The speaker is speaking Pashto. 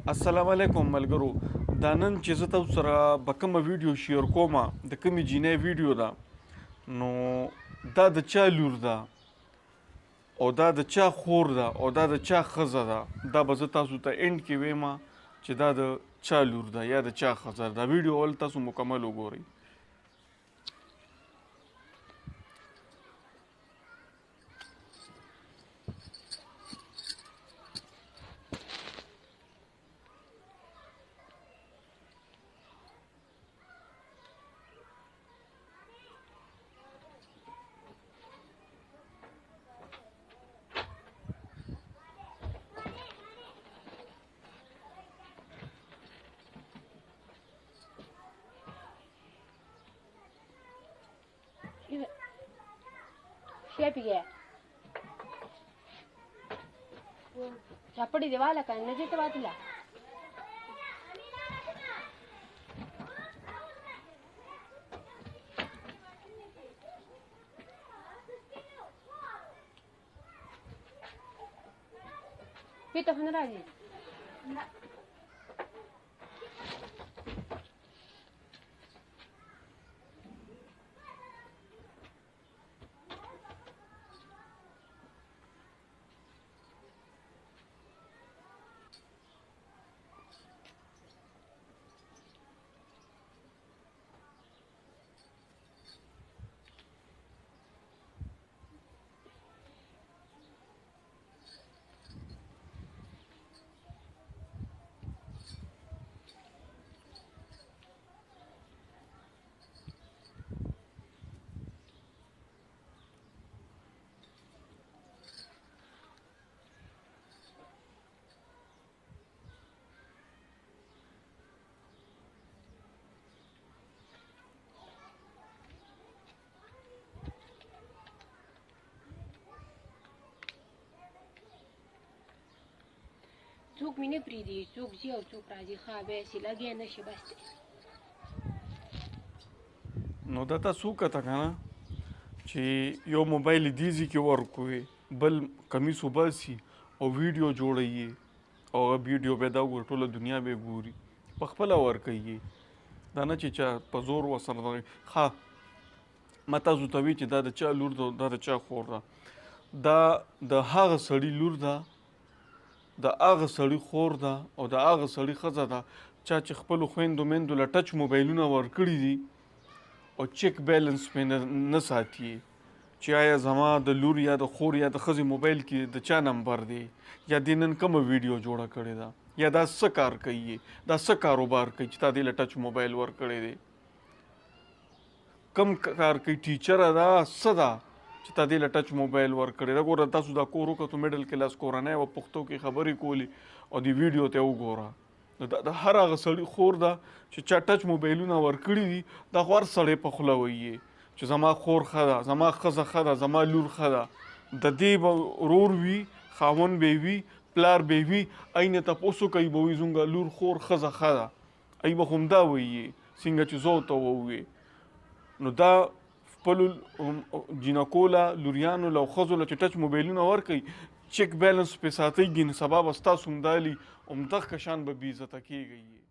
السلام علیکم ملګرو. دا نن چې زه تاسو سره به کومه ویډیو شیر کوم د کومې جینۍ ویډیو ده، نو دا د چا لور ده او دا د چا خور ده او دا د چا ښځه ده، دا به زه تاسو ته اینډ کې ویم چې دا د چا لور ده یا د چا ښځه ده. دا ویډیو اول تاسو مکمل وګورئ. शेपिगे चपड़ी देवाला का न जीते बातला पीतो हनराजी څوک مینه پریدي څوک ځي او څوک راځي خوابه سي لګي نشي بس. نو دا تاسو وکته که نه چې یو موبایل دیزي کې ورکوي، بل کمیس وباسي او ویډیو جوړوي او هغه ویډیو به دا وګوري، ټوله دنیا به یې ګوري، پخپله ورکوي. دا نه چې چا په زور ورسره دغه ښه ما تاسو ته وي چې دا د چا لور ده او دا د چا خور ده. دا د هغه سړي لور ده، د هغه سړي خور ده او د هغه سړي ښځه ده چا چې خپلو خویندو میندو له ټچ موبایلونه ورکړي دي او چیک بیلنس پې نه ساتي چې آیا زما د لور یا د خور یا د ښځې موبایل کې د چا نمبر دی یا دې نن کومه ویډیو جوړه کړې ده یا دا څه کار کوي، دا څه کاروبار کوي چې تا دې له ټچ موبایل ورکړی دی، کم کار کوي، ټیچره ده څه ده چې تا دې له ټچ موبایل ورکړی ده. ګوره تاسو دا کور وکړو میډل کلاس کورنۍ وه، پښتو کې خبرې کولې او دې ویډیو ته وګوره. نو دا د هر هغه سړي خور ده چې چا ټچ موبایلونه ورکړي دي، دا خو هر سړی په خوله وایي چې زما خور ښه ده، زما ښځه ښه ده، زما لور ښه ده. د دې به ورور وي، خاوند به وي، پلار به وي، اینې تپوس وکوي به وایي زموږ لور خور ښځه ښه ده، ای به همدا وایي څنګه چې زه ورته ووایې. نو دا خپلو جینکو له لوریانو له ښځو له چې ټچ موبایلونه ورکوي، چیک بیلنس پې ساتئ، ګین سبا به ستاسو همدالي همدغه کشان به بې عزته کېږئ.